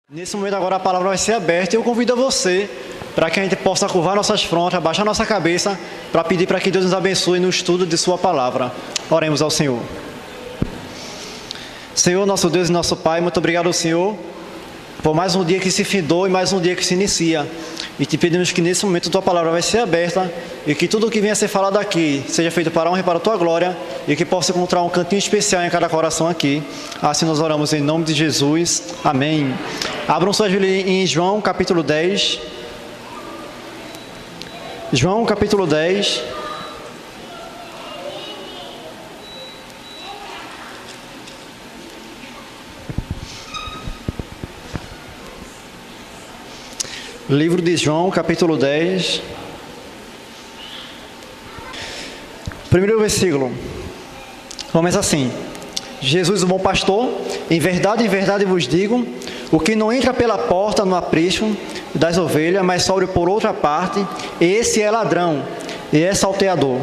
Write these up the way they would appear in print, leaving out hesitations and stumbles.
Nesse momento agora a palavra vai ser aberta e eu convido a você para que a gente possa curvar nossas frontes, abaixar nossa cabeça para pedir para que Deus nos abençoe no estudo de sua palavra. Oremos ao Senhor. Senhor, nosso Deus e nosso Pai, muito obrigado ao Senhor por mais um dia que se findou e mais um dia que se inicia. E te pedimos que nesse momento tua palavra vai ser aberta e que tudo o que venha a ser falado aqui seja feito para a honra e para a tua glória e que possa encontrar um cantinho especial em cada coração aqui. Assim nós oramos em nome de Jesus. Amém. Abram suas Bíblias em João capítulo 10. João capítulo 10. Livro de João, capítulo 10. Primeiro versículo. Começa assim. Jesus, o bom pastor, em verdade vos digo, o que não entra pela porta no aprisco das ovelhas, mas sobe por outra parte, esse é ladrão e é salteador.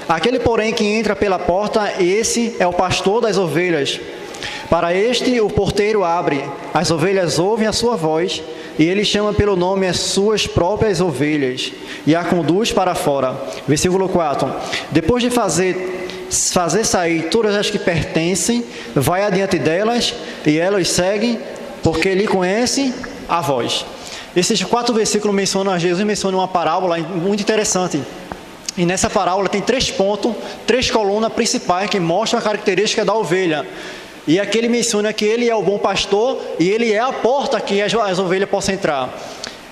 Aquele, porém, que entra pela porta, esse é o pastor das ovelhas. Para este o porteiro abre, as ovelhas ouvem a sua voz, e ele chama pelo nome as suas próprias ovelhas, e a conduz para fora. Versículo 4. Depois de fazer sair todas as que pertencem, vai adiante delas, e elas seguem, porque lhe conhecem a voz. Esses 4 versículos mencionam, Jesus menciona uma parábola muito interessante. E nessa parábola tem 3 pontos, 3 colunas principais que mostram a característica da ovelha. E aqui ele menciona que ele é o bom pastor e ele é a porta que as ovelhas possam entrar.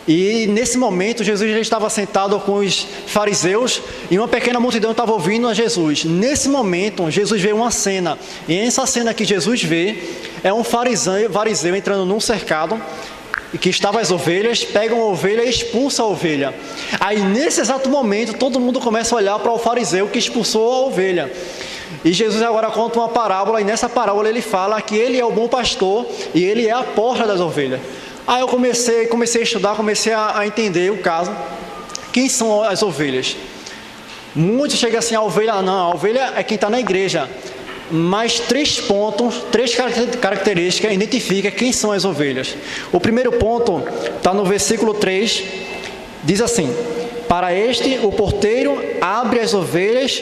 E nesse momento Jesus já estava sentado com os fariseus e uma pequena multidão estava ouvindo a Jesus. Nesse momento Jesus vê uma cena, e essa cena que Jesus vê é um fariseu entrando num cercado que estava as ovelhas, pega uma ovelha e expulsa a ovelha. Aí nesse exato momento todo mundo começa a olhar para o fariseu que expulsou a ovelha. E Jesus agora conta uma parábola, e nessa parábola ele fala que ele é o bom pastor e ele é a porta das ovelhas. Aí eu comecei a estudar, comecei a entender o caso. Quem são as ovelhas? Muitos chegam assim, a ovelha é quem está na igreja. Mas 3 pontos, 3 características identificam quem são as ovelhas. O primeiro ponto está no versículo 3, diz assim: para este o porteiro abre as ovelhas,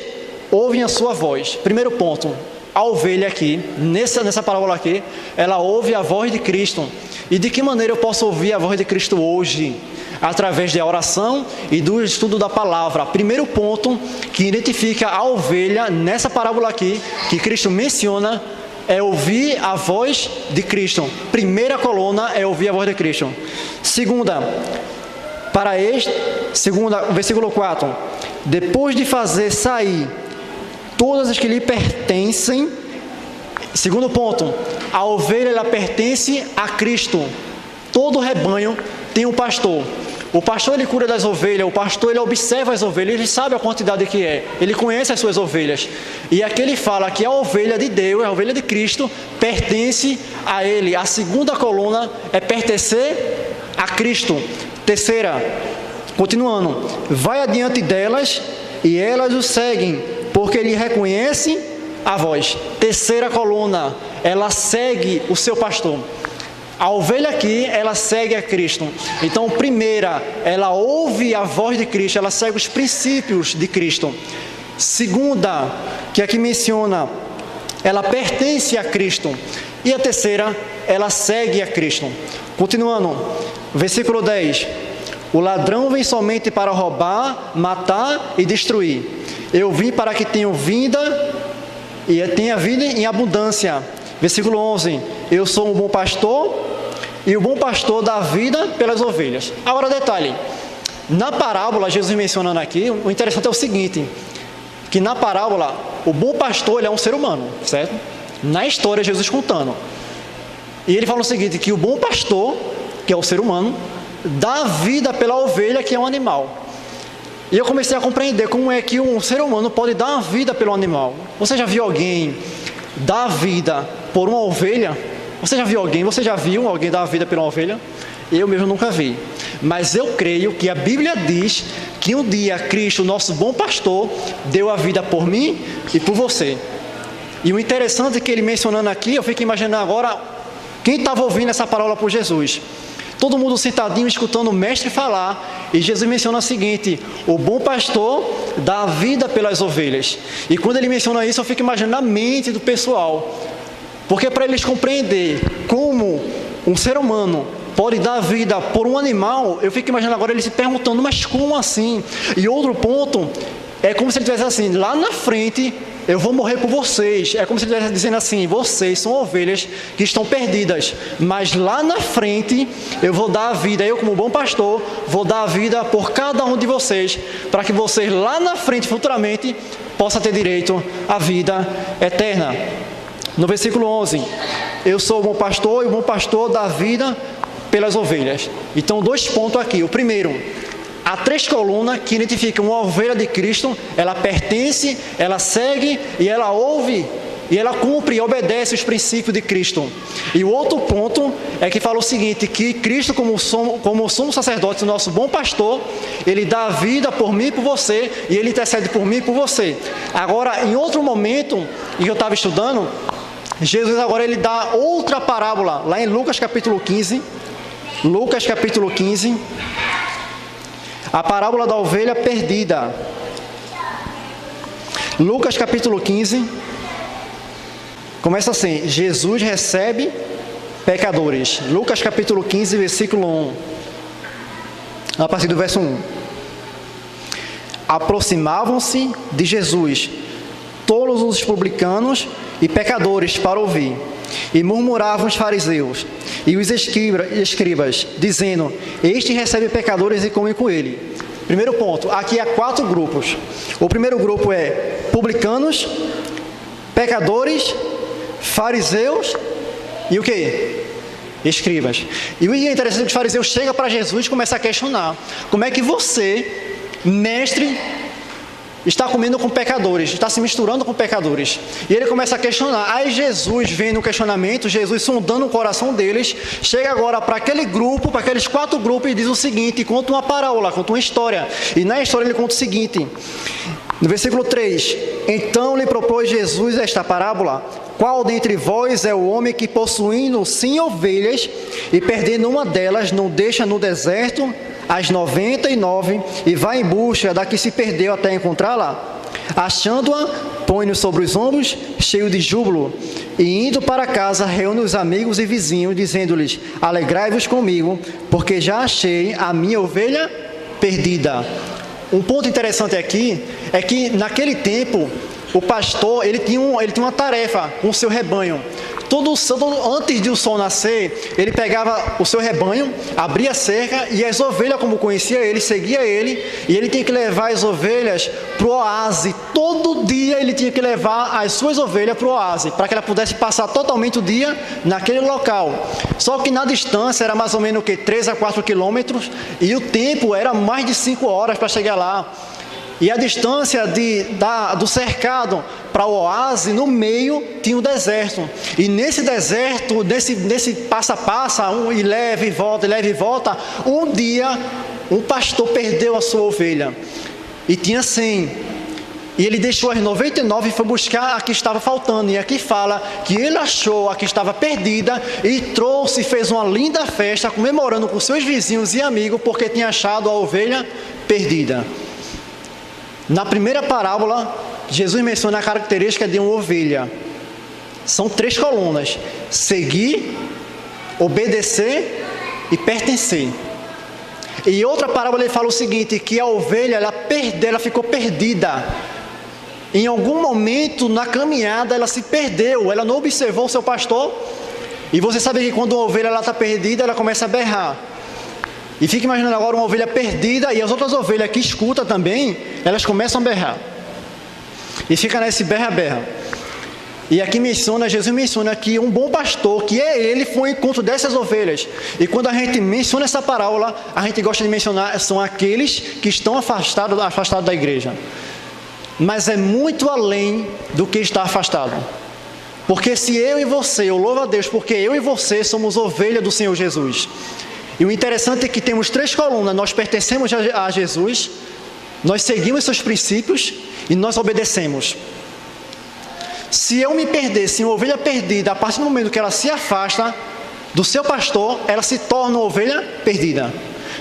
ouvem a sua voz. Primeiro ponto, a ovelha aqui, nessa parábola aqui, ela ouve a voz de Cristo. E de que maneira eu posso ouvir a voz de Cristo hoje? Através da oração e do estudo da palavra. Primeiro ponto que identifica a ovelha nessa parábola aqui, que Cristo menciona, é ouvir a voz de Cristo. Primeira coluna é ouvir a voz de Cristo. Segunda, versículo 4. Depois de fazer sair todas as que lhe pertencem. Segundo ponto, a ovelha ela pertence a Cristo. Todo rebanho tem um pastor. O pastor ele cuida das ovelhas, o pastor ele observa as ovelhas, ele sabe a quantidade que é, ele conhece as suas ovelhas. E aqui ele fala que a ovelha de Deus, a ovelha de Cristo, pertence a ele. A segunda coluna é pertencer a Cristo. Terceira, continuando, vai adiante delas e elas o seguem, porque ele reconhece a voz. Terceira coluna, ela segue o seu pastor. A ovelha aqui, ela segue a Cristo. Então, primeira, ela ouve a voz de Cristo, ela segue os princípios de Cristo. Segunda, que aqui menciona, ela pertence a Cristo. E a terceira, ela segue a Cristo. Continuando, versículo 10. O ladrão vem somente para roubar, matar e destruir. Eu vim para que tenham vida e tenha vida em abundância. Versículo 11. Eu sou um bom pastor e o bom pastor dá vida pelas ovelhas. Agora detalhe. Na parábola, Jesus mencionando aqui, o interessante é o seguinte. Que na parábola, o bom pastor ele é um ser humano, certo? Na história, Jesus contando. E ele fala o seguinte, que o bom pastor, que é o ser humano, dá vida pela ovelha, que é um animal. E eu comecei a compreender como é que um ser humano pode dar uma vida pelo animal. Você já viu alguém dar vida por uma ovelha? Você já viu alguém dar vida por uma ovelha? Eu mesmo nunca vi. Mas eu creio que a Bíblia diz que um dia Cristo, nosso bom pastor, deu a vida por mim e por você. E o interessante é que ele mencionando aqui, eu fico imaginando agora Quem estava ouvindo essa parábola por Jesus? Todo mundo sentadinho, escutando o mestre falar, e Jesus menciona o seguinte: o bom pastor dá a vida pelas ovelhas. E quando ele menciona isso, eu fico imaginando a mente do pessoal, porque para eles compreender como um ser humano pode dar vida por um animal, eu fico imaginando agora eles se perguntando, mas como assim? E outro ponto, é como se ele estivesse assim, lá na frente, eu vou morrer por vocês. É como se ele estivesse dizendo assim, vocês são ovelhas que estão perdidas, mas lá na frente, eu vou dar a vida, eu como bom pastor, vou dar a vida por cada um de vocês, para que vocês lá na frente, futuramente, possam ter direito à vida eterna. No versículo 11, eu sou o bom pastor e o bom pastor dá a vida pelas ovelhas. Então, 2 pontos aqui. O primeiro, há 3 colunas que identificam uma ovelha de Cristo. Ela pertence, ela segue e ela ouve e ela cumpre e obedece os princípios de Cristo. E o outro ponto é que fala o seguinte, que Cristo, como sumo sacerdote, o nosso bom pastor, ele dá a vida por mim e por você, e ele intercede por mim e por você. Agora, em outro momento, em que eu estava estudando, Jesus agora ele dá outra parábola, lá em Lucas capítulo 15, a parábola da ovelha perdida. Lucas capítulo 15, começa assim: Jesus recebe pecadores. Lucas capítulo 15, versículo 1, a partir do verso 1. Aproximavam-se de Jesus todos os publicanos e pecadores para ouvir, e murmuravam os fariseus e os escribas, dizendo: este recebe pecadores e come com ele. Primeiro ponto, aqui há 4 grupos. O primeiro grupo é publicanos, pecadores, fariseus e o quê? Escribas. E o interessante é que os fariseus chegam para Jesus e começam a questionar: como é que você, mestre, está comendo com pecadores, está se misturando com pecadores? E ele começa a questionar. Aí Jesus, vendo o questionamento, Jesus sondando o coração deles, chega agora para aquele grupo, para aqueles 4 grupos, e diz o seguinte, conta uma parábola, conta uma história. E na história ele conta o seguinte, no versículo 3, então lhe propôs Jesus esta parábola: qual dentre vós é o homem que, possuindo 100 ovelhas e perdendo uma delas, não deixa no deserto as 99 e vai em busca da que se perdeu até encontrá-la? Achando-a, põe-no sobre os ombros, cheio de júbilo, e indo para casa, reúne os amigos e vizinhos, dizendo-lhes: alegrai-vos comigo, porque já achei a minha ovelha perdida. Um ponto interessante aqui é que naquele tempo o pastor ele tinha uma tarefa com o seu rebanho. Antes de o sol nascer, ele pegava o seu rebanho, abria a cerca, e as ovelhas, como conhecia ele, seguia ele, e ele tinha que levar as ovelhas para o oásis. Todo dia ele tinha que levar as suas ovelhas para o oásis, para que ela pudesse passar totalmente o dia naquele local. Só que na distância era mais ou menos 3 a 4 quilômetros, e o tempo era mais de 5 horas para chegar lá. E a distância do cercado para o oásis, no meio, tinha o deserto. E nesse deserto, nesse passa-passa, e leva e volta, um dia, um pastor perdeu a sua ovelha. E tinha 100. E ele deixou as 99 e foi buscar a que estava faltando. E aqui fala que ele achou a que estava perdida e trouxe e fez uma linda festa, comemorando com seus vizinhos e amigos, porque tinha achado a ovelha perdida. Na primeira parábola, Jesus menciona a característica de uma ovelha. São 3 colunas: seguir, obedecer e pertencer. E outra parábola ele fala o seguinte, que a ovelha ela ficou perdida. Em algum momento na caminhada ela se perdeu, ela não observou o seu pastor. E você sabe que quando uma ovelha está perdida, ela começa a berrar. E fica imaginando agora uma ovelha perdida, e as outras ovelhas que escutam também, elas começam a berrar. E fica nesse berra-berra. E aqui Jesus menciona que um bom pastor, que é ele, foi ao encontro dessas ovelhas. E quando a gente menciona essa parábola, a gente gosta de mencionar, são aqueles que estão afastados da igreja. Mas é muito além do que está afastado. Porque se eu e você, eu louvo a Deus, porque eu e você somos ovelha do Senhor Jesus. E o interessante é que temos 3 colunas, nós pertencemos a Jesus, nós seguimos seus princípios e nós obedecemos. Se eu me perdesse em uma ovelha perdida, a partir do momento que ela se afasta, do seu pastor, ela se torna uma ovelha perdida.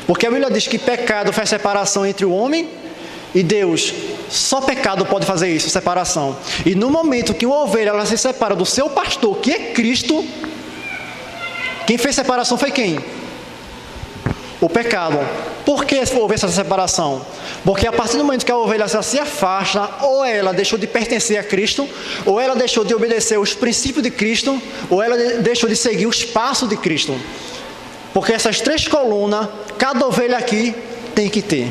Porque a Bíblia diz que pecado faz separação entre o homem e Deus. Só pecado pode fazer isso, separação. E no momento que uma ovelha ela se separa do seu pastor, que é Cristo, quem fez separação foi quem? O pecado. Por que houve essa separação? Porque a partir do momento que a ovelha se afasta, ou ela deixou de pertencer a Cristo, ou ela deixou de obedecer os princípios de Cristo, ou ela deixou de seguir os passos de Cristo. Porque essas 3 colunas, cada ovelha aqui tem que ter.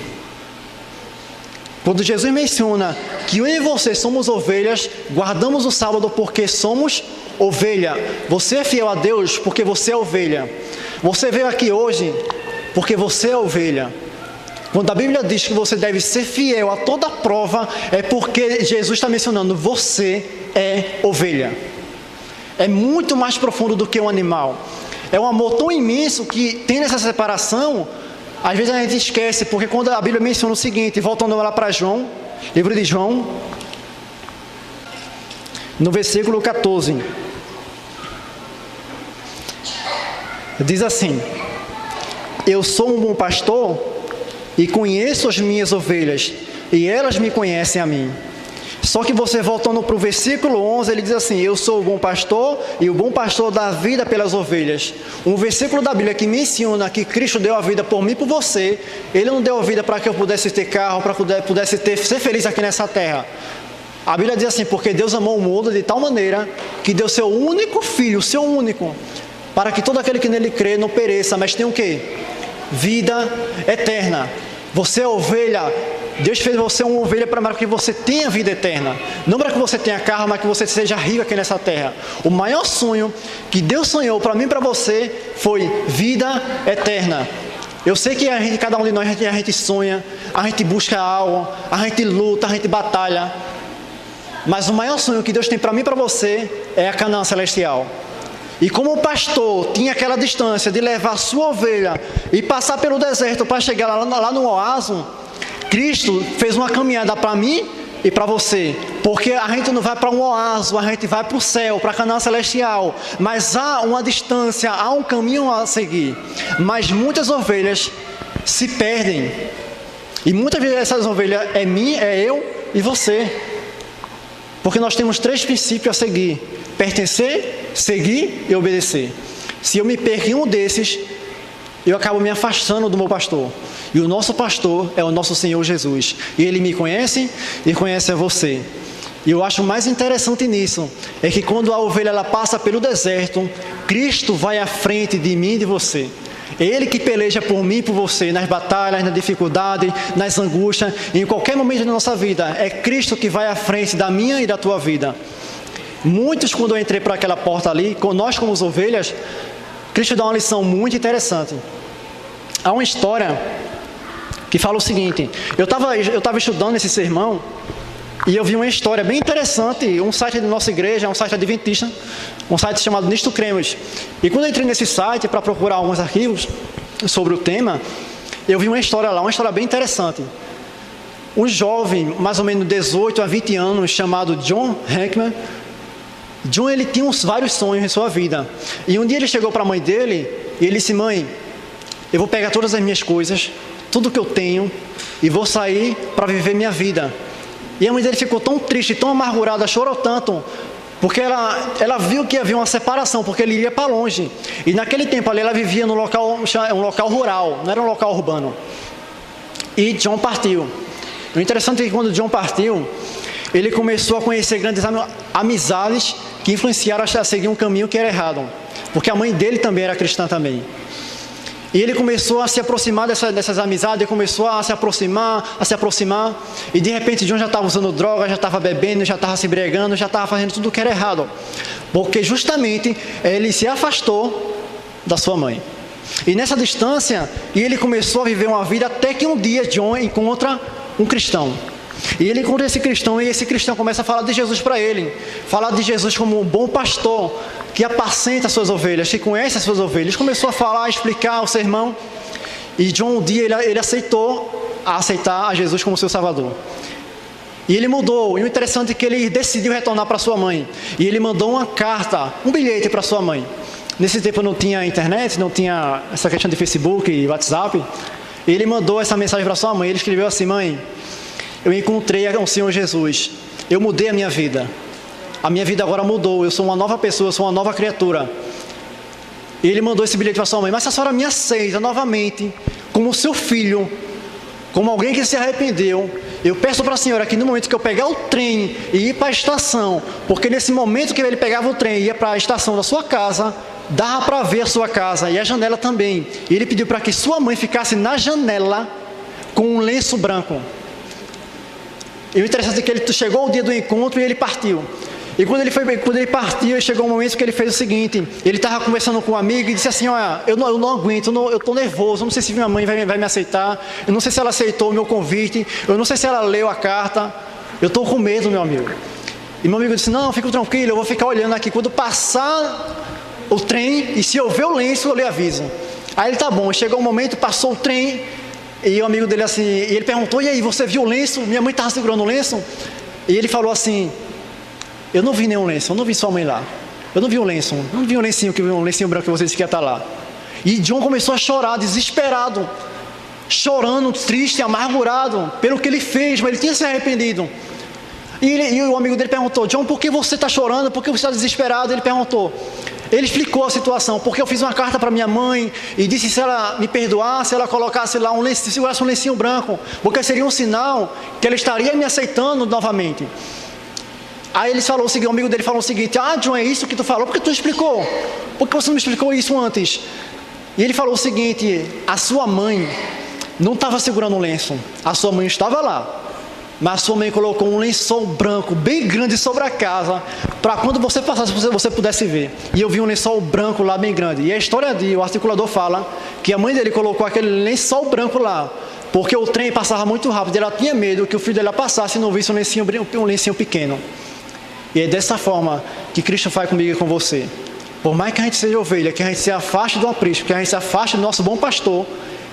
Quando Jesus menciona que eu e você somos ovelhas, guardamos o sábado porque somos ovelha. Você é fiel a Deus porque você é ovelha. Você veio aqui hoje porque você é ovelha. Quando a Bíblia diz que você deve ser fiel a toda prova, é porque Jesus está mencionando, você é ovelha. É muito mais profundo do que um animal. É um amor tão imenso que tem essa separação, às vezes a gente esquece, porque quando a Bíblia menciona o seguinte, voltando lá para João, livro de João, no versículo 14, diz assim: eu sou um bom pastor e conheço as minhas ovelhas, e elas me conhecem a mim. Só que você voltando para o versículo 11, ele diz assim: eu sou o bom pastor e o bom pastor dá a vida pelas ovelhas. Um versículo da Bíblia que menciona que Cristo deu a vida por mim e por você. Ele não deu a vida para que eu pudesse ter carro, para que eu pudesse ser feliz aqui nessa terra. A Bíblia diz assim: porque Deus amou o mundo de tal maneira que deu seu único filho, seu único, para que todo aquele que nele crê não pereça, mas tenha o quê? Vida eterna. Você é ovelha. Deus fez você uma ovelha para que você tenha vida eterna. Não para que você tenha carro, mas que você seja rico aqui nessa terra. O maior sonho que Deus sonhou para mim e para você foi vida eterna. Eu sei que cada um de nós, a gente sonha, a gente busca algo, a gente luta, a gente batalha. Mas o maior sonho que Deus tem para mim e para você é a Canaã celestial. E como o pastor tinha aquela distância de levar a sua ovelha e passar pelo deserto para chegar lá no oásis, Cristo fez uma caminhada para mim e para você. Porque a gente não vai para um oásis, a gente vai para o céu, para a Canaã celestial. Mas há uma distância, há um caminho a seguir. Mas muitas ovelhas se perdem. E muitas vezes essas ovelhas é mim, é eu e você. Porque nós temos 3 princípios a seguir: pertencer, seguir e obedecer. Se eu me perco em um desses, eu acabo me afastando do meu pastor. E o nosso pastor é o nosso Senhor Jesus. E Ele me conhece e conhece a você. E eu acho mais interessante nisso, é que quando a ovelha ela passa pelo deserto, Cristo vai à frente de mim e de você. É Ele que peleja por mim e por você, nas batalhas, na dificuldade, nas angústias, em qualquer momento da nossa vida. É Cristo que vai à frente da minha e da tua vida. Muitos, quando eu entrei para aquela porta ali, nós como as ovelhas, Cristo dá uma lição muito interessante. Há uma história que fala o seguinte: eu estava estudando esse sermão e eu vi uma história bem interessante, um site da nossa igreja, um site adventista, um site chamado Nisto Cremos. E quando eu entrei nesse site para procurar alguns arquivos sobre o tema, eu vi uma história lá, uma história bem interessante. Um jovem, mais ou menos 18 a 20 anos, chamado John Heckman. John, ele tinha vários sonhos em sua vida. E um dia ele chegou para a mãe dele e ele disse: mãe, eu vou pegar todas as minhas coisas, tudo que eu tenho, e vou sair para viver minha vida. E a mãe dele ficou tão triste, tão amargurada, chorou tanto, porque ela viu que havia uma separação, porque ele iria para longe. E naquele tempo ali ela vivia um local rural, não era um local urbano. E John partiu. O interessante é que quando John partiu, ele começou a conhecer grandes amizades que influenciaram a seguir um caminho que era errado. Porque a mãe dele também era cristã também. E ele começou a se aproximar dessas amizades, ele começou a se aproximar, e de repente John já estava usando droga, já estava bebendo, já estava se embriagando, já estava fazendo tudo o que era errado. Porque justamente ele se afastou da sua mãe. E nessa distância, ele começou a viver uma vida até que um dia John encontra um cristão. E ele encontra esse cristão, e esse cristão começa a falar de Jesus para ele. Falar de Jesus como um bom pastor, que apacenta as suas ovelhas, que conhece as suas ovelhas. Começou a falar, a explicar o sermão. E John, um dia, ele aceitar a Jesus como seu salvador. E ele mudou. E o interessante é que ele decidiu retornar para sua mãe. E ele mandou uma carta, um bilhete para sua mãe. Nesse tempo não tinha internet, não tinha essa questão de Facebook e WhatsApp. Ele mandou essa mensagem para sua mãe. Ele escreveu assim: mãe, eu encontrei o Senhor Jesus. Eu mudei a minha vida. A minha vida agora mudou. Eu sou uma nova pessoa, eu sou uma nova criatura. E ele mandou esse bilhete para sua mãe. Mas se a senhora me aceita novamente como seu filho, como alguém que se arrependeu, eu peço para a senhora que no momento que eu pegar o trem e ir para a estação, porque nesse momento que ele pegava o trem e ia para a estação da sua casa, dava para ver a sua casa e a janela também. E ele pediu para que sua mãe ficasse na janela com um lenço branco. E o interessante é que ele chegou o dia do encontro e ele partiu. E quando ele partiu, chegou um momento que ele fez o seguinte: ele estava conversando com um amigo e disse assim: olha, eu não aguento, eu estou nervoso, eu não sei se minha mãe vai me aceitar, eu não sei se ela aceitou o meu convite, eu não sei se ela leu a carta, eu estou com medo, meu amigo. E meu amigo disse: não, fica tranquilo, eu vou ficar olhando aqui, quando passar o trem, e se eu ver o lenço, eu lhe aviso. Aí ele: tá bom. Chegou um momento, passou o trem, e o amigo dele assim, e ele perguntou: e aí, você viu o lenço? Minha mãe estava segurando o lenço? E ele falou assim: eu não vi nenhum lenço, eu não vi sua mãe lá. Eu não vi um lenço, não vi um lencinho branco que você disse que ia estar lá. E John começou a chorar, desesperado, chorando, triste, amargurado, pelo que ele fez, mas ele tinha se arrependido. E o amigo dele perguntou: John, por que você está chorando? Por que você está desesperado? Ele perguntou. Ele explicou a situação: porque eu fiz uma carta para minha mãe e disse se ela me perdoasse, ela colocasse lá segurasse um lencinho branco, porque seria um sinal que ela estaria me aceitando novamente. Aí ele falou o seguinte, o amigo dele falou o seguinte: ah, John, é isso que tu falou? Por que tu explicou? Por que você não me explicou isso antes? E ele falou o seguinte: a sua mãe não estava segurando um lenço, a sua mãe estava lá, mas a sua mãe colocou um lençol branco bem grande sobre a casa, para quando você passasse, você pudesse ver. E eu vi um lençol branco lá bem grande. E a história o articulador fala que a mãe dele colocou aquele lençol branco lá, porque o trem passava muito rápido e ela tinha medo que o filho dela passasse e não visse um lencinho pequeno. E é dessa forma que Cristo faz comigo e com você. Por mais que a gente seja ovelha, que a gente se afaste do aprisco, que a gente se afaste do nosso bom pastor,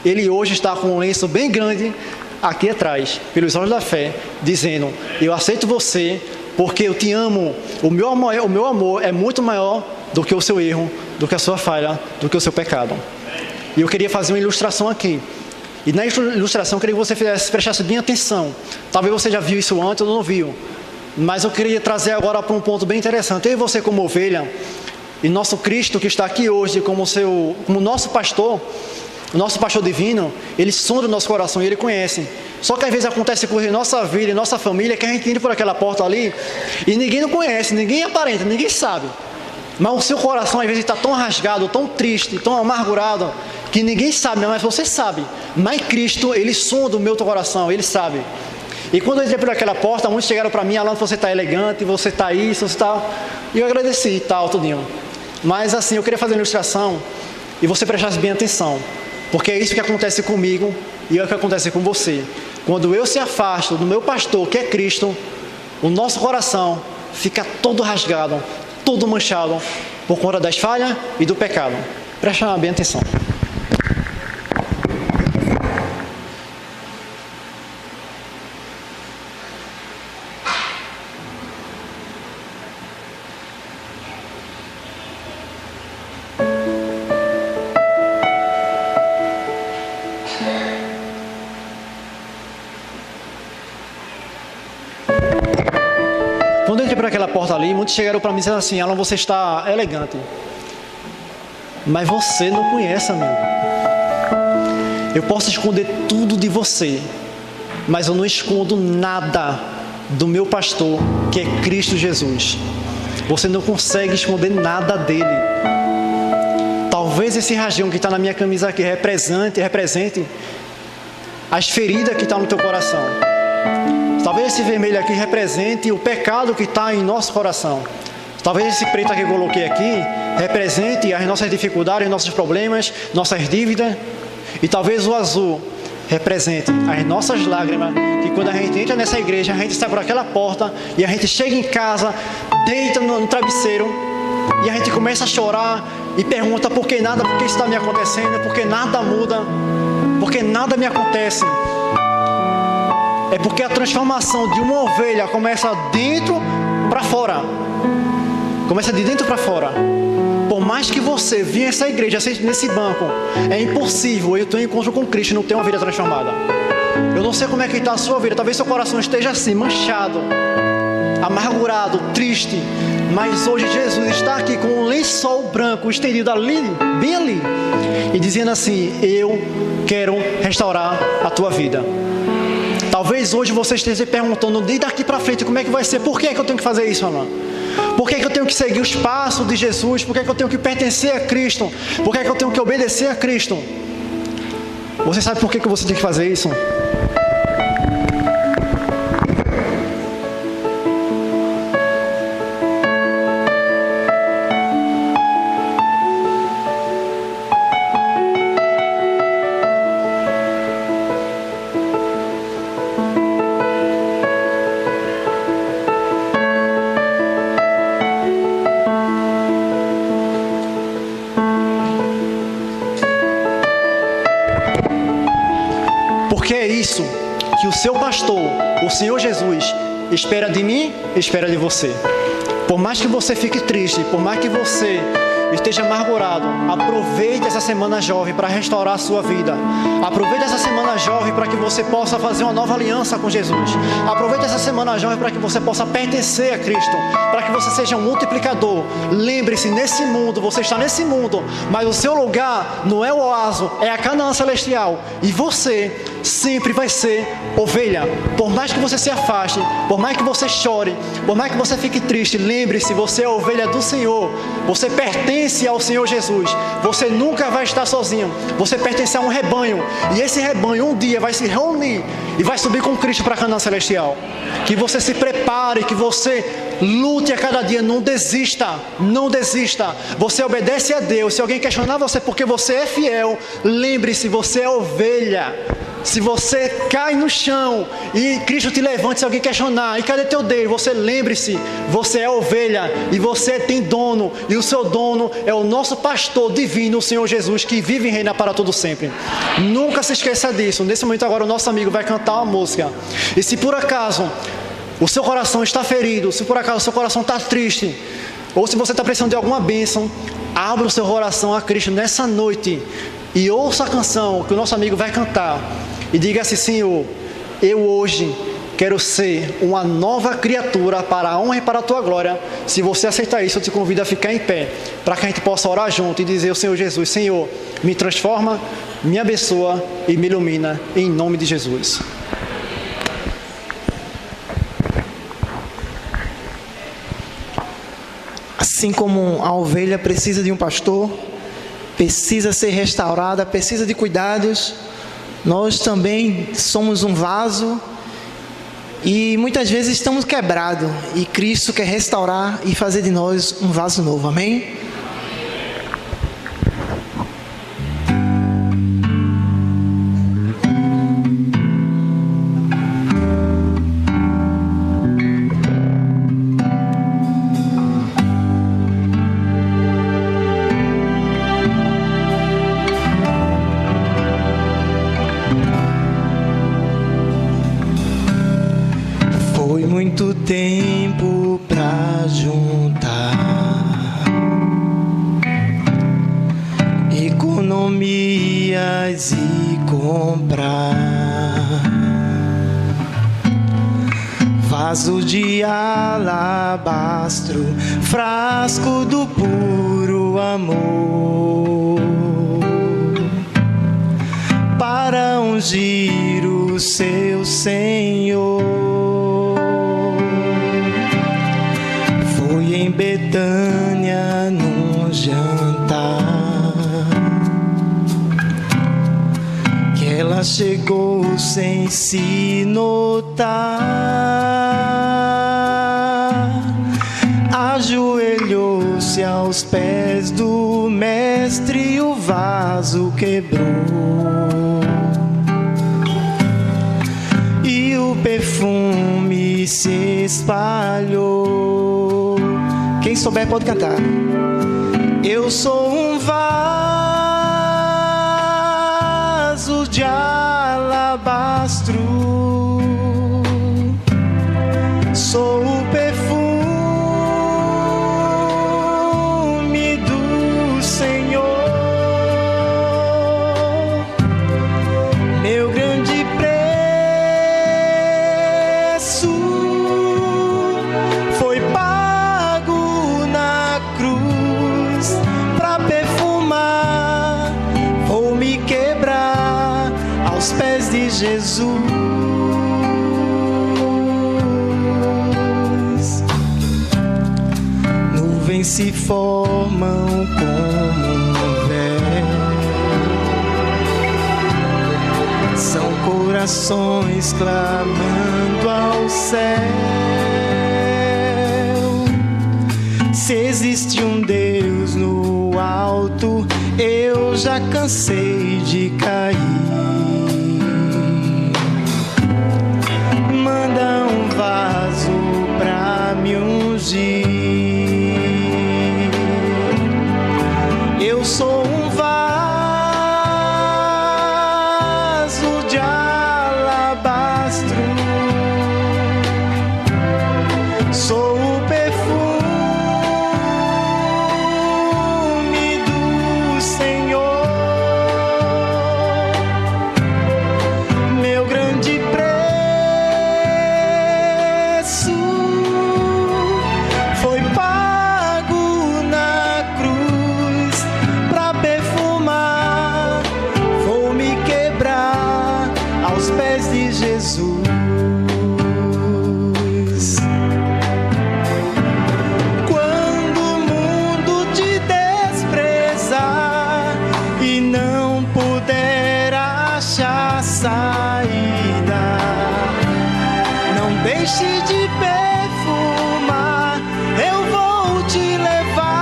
ele hoje está com um lenço bem grande aqui atrás, pelos olhos da fé, dizendo: eu aceito você porque eu te amo. O meu amor é muito maior do que o seu erro, do que a sua falha, do que o seu pecado. E eu queria fazer uma ilustração aqui. E na ilustração eu queria que você prestasse bem atenção. Talvez você já viu isso antes ou não viu, mas eu queria trazer agora para um ponto bem interessante. Eu e você, como ovelha, e nosso Cristo que está aqui hoje como nosso pastor, o nosso pastor divino, ele sonda o nosso coração e ele conhece. Só que às vezes acontece coisa em nossa vida, em nossa família, que a gente entra por aquela porta ali e ninguém não conhece, ninguém aparenta, ninguém sabe. Mas o seu coração às vezes está tão rasgado, tão triste, tão amargurado, que ninguém sabe, mas você sabe. Mas Cristo, ele sonda o meu coração, ele sabe. E quando eu entrei por aquela porta, muitos chegaram para mim: Alan, você está elegante, você está isso, você está... E eu agradeci e tal, tudinho. Mas assim, eu queria fazer uma ilustração e você prestasse bem atenção, porque é isso que acontece comigo e é o que acontece com você. Quando eu se afasto do meu pastor, que é Cristo, o nosso coração fica todo rasgado, todo manchado, por conta das falhas e do pecado. Presta bem atenção. Quando eu entrei por aquela porta ali, muitos chegaram para mim e disseram assim: Alan, você está elegante, mas você não conhece, amigo. Eu posso esconder tudo de você, mas eu não escondo nada do meu pastor, que é Cristo Jesus. Você não consegue esconder nada dele. Talvez esse rasgão que está na minha camisa aqui represente as feridas que estão no teu coração. Talvez esse vermelho aqui represente o pecado que está em nosso coração. Talvez esse preto que eu coloquei aqui represente as nossas dificuldades, nossos problemas, nossas dívidas. E talvez o azul represente as nossas lágrimas, que quando a gente entra nessa igreja, a gente sai por aquela porta e a gente chega em casa, deita no travesseiro e a gente começa a chorar e pergunta: por que isso está me acontecendo? Por que nada muda? Por que nada me acontece? É porque a transformação de uma ovelha começa dentro para fora. Começa de dentro para fora. Por mais que você venha a essa igreja, nesse banco, é impossível eu ter um encontro com Cristo e não ter uma vida transformada. Eu não sei como é que está a sua vida. Talvez seu coração esteja assim, manchado, amargurado, triste. Mas hoje Jesus está aqui com um lençol branco estendido ali, bem ali, e dizendo assim: eu quero restaurar a tua vida. Talvez hoje você esteja se perguntando, de daqui para frente, como é que vai ser? Por que é que eu tenho que fazer isso, Alan? Por que é que eu tenho que seguir os passos de Jesus? Por que é que eu tenho que pertencer a Cristo? Por que é que eu tenho que obedecer a Cristo? Você sabe por que que você tem que fazer isso? Porque é isso que o seu pastor, o Senhor Jesus, espera de mim, espera de você. Por mais que você fique triste, por mais que você esteja amargurado, aproveite essa semana jovem para restaurar a sua vida. Aproveite essa semana jovem para que você possa fazer uma nova aliança com Jesus. Aproveite essa semana jovem para que você possa pertencer a Cristo, para que você seja um multiplicador. Lembre-se, nesse mundo, você está nesse mundo, mas o seu lugar não é o oásis, é a Canaã celestial. E você sempre vai ser ovelha. Por mais que você se afaste, por mais que você chore, por mais que você fique triste, lembre-se, você é a ovelha do Senhor. Você pertence ao Senhor Jesus. Você nunca vai estar sozinho. Você pertence a um rebanho. E esse rebanho um dia vai se reunir e vai subir com Cristo para a Canaã celestial. Que você se prepare, que você lute a cada dia, não desista, não desista. Você obedece a Deus. Se alguém questionar você porque você é fiel, lembre-se, você é ovelha. Se você cai no chão e Cristo te levante, se alguém questionar, e cadê teu Deus? Você lembre-se, você é ovelha e você tem dono, e o seu dono é o nosso pastor divino, o Senhor Jesus, que vive e reina para todo sempre. Nunca se esqueça disso. Nesse momento agora o nosso amigo vai cantar uma música. E se por acaso o seu coração está ferido, se por acaso o seu coração está triste, ou se você está precisando de alguma bênção, abra o seu coração a Cristo nessa noite e ouça a canção que o nosso amigo vai cantar e diga assim: Senhor, eu hoje quero ser uma nova criatura para a honra e para a tua glória. Se você aceitar isso, eu te convido a ficar em pé, para que a gente possa orar junto e dizer ao Senhor Jesus: Senhor, me transforma, me abençoa e me ilumina, em nome de Jesus. Assim como a ovelha precisa de um pastor, precisa ser restaurada, precisa de cuidados, nós também somos um vaso e muitas vezes estamos quebrados, e Cristo quer restaurar e fazer de nós um vaso novo, amém? Muito tempo pra juntar economias e comprar vaso de alabastro, frasco do puro amor, para ungir o seu Senhor. Em Betânia num jantar que ela chegou sem se notar, ajoelhou-se aos pés do mestre e o vaso quebrou, e o perfume se espalhou. Quem souber pode cantar. Eu sou um vaso de alabastro, sou o perfume do aos pés de Jesus. Nuvens se formam como um véu, são corações clamando ao céu. Se existe um Deus no alto, eu já cansei de cair. Manda um vaso pra me ungir. Eu sou um vaso de alabastro, sou o perfume do Senhor. Meu grande preço foi pago na cruz pra perfumar. Vou me quebrar aos pés de Jesus. Quando o mundo te desprezar e não puder achar saída, não deixe de perfumar. Eu vou te levar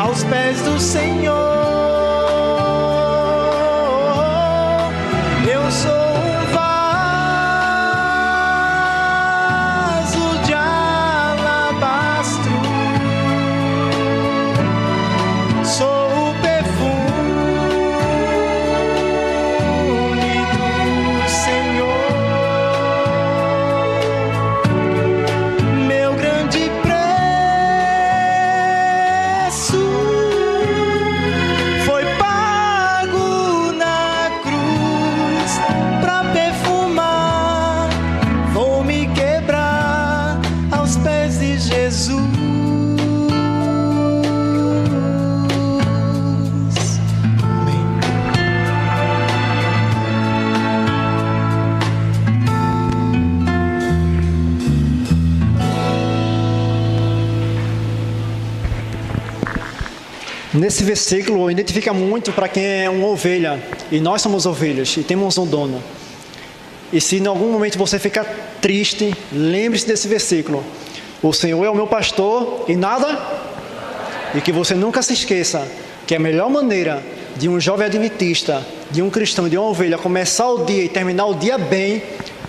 aos pés do Senhor. Eu sou um vaso de alabastro, sou o perfume do Senhor. Meu grande preço foi pago na cruz pra perfumar. Vou me quebrar aos pés de Jesus. Amém. Nesse versículo identifica muito para quem é uma ovelha, e nós somos ovelhas e temos um dono. E se em algum momento você ficar triste, lembre-se desse versículo: o Senhor é o meu pastor e nada. E que você nunca se esqueça que a melhor maneira de um jovem adventista, de um cristão, de uma ovelha começar o dia e terminar o dia bem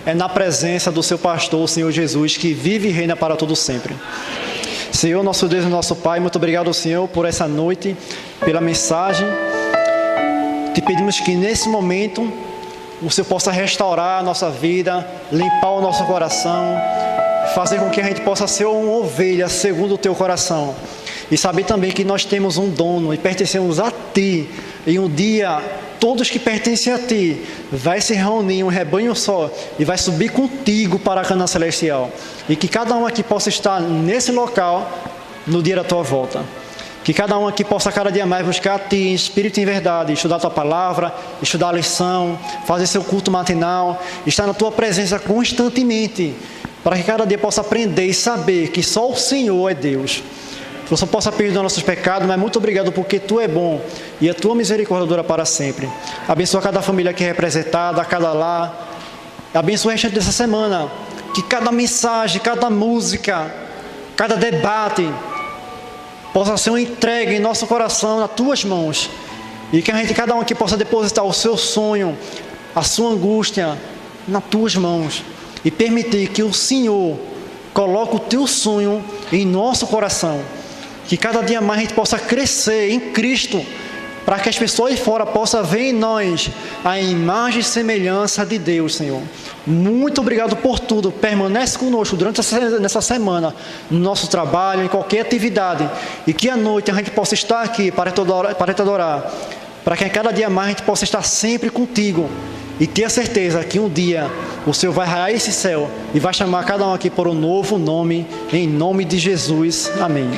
é na presença do seu pastor, o Senhor Jesus, que vive e reina para todo sempre. Senhor, nosso Deus e nosso Pai, muito obrigado, Senhor, por essa noite, pela mensagem. Te pedimos que nesse momento o Senhor possa restaurar a nossa vida, limpar o nosso coração, fazer com que a gente possa ser uma ovelha segundo o Teu coração. E saber também que nós temos um dono e pertencemos a Ti. E um dia, todos que pertencem a Ti vai se reunir em um rebanho só e vai subir contigo para a Canaã celestial. E que cada um aqui possa estar nesse local no dia da Tua volta. Que cada um aqui possa cada dia mais buscar a Ti em espírito e em verdade, estudar a Tua palavra, estudar a lição, fazer seu culto matinal, estar na Tua presença constantemente, para que cada dia possa aprender e saber que só o Senhor é Deus. Que o Senhor possa perdoar nossos pecados, mas muito obrigado porque Tu é bom e a Tua misericórdia dura para sempre. Abençoa cada família aqui representada, cada lar. Abençoa o restante dessa semana. Que cada mensagem, cada música, cada debate possa ser uma entrega em nosso coração, nas Tuas mãos. E que a gente, cada um aqui, possa depositar o seu sonho, a sua angústia nas Tuas mãos. E permitir que o Senhor coloque o Teu sonho em nosso coração. Que cada dia mais a gente possa crescer em Cristo, para que as pessoas de fora possam ver em nós a imagem e semelhança de Deus, Senhor. Muito obrigado por tudo. Permanece conosco durante nessa semana, no nosso trabalho, em qualquer atividade. E que à noite a gente possa estar aqui para te adorar. Para que a cada dia mais a gente possa estar sempre contigo. E ter a certeza que um dia o Senhor vai raiar esse céu e vai chamar cada um aqui por um novo nome, em nome de Jesus. Amém.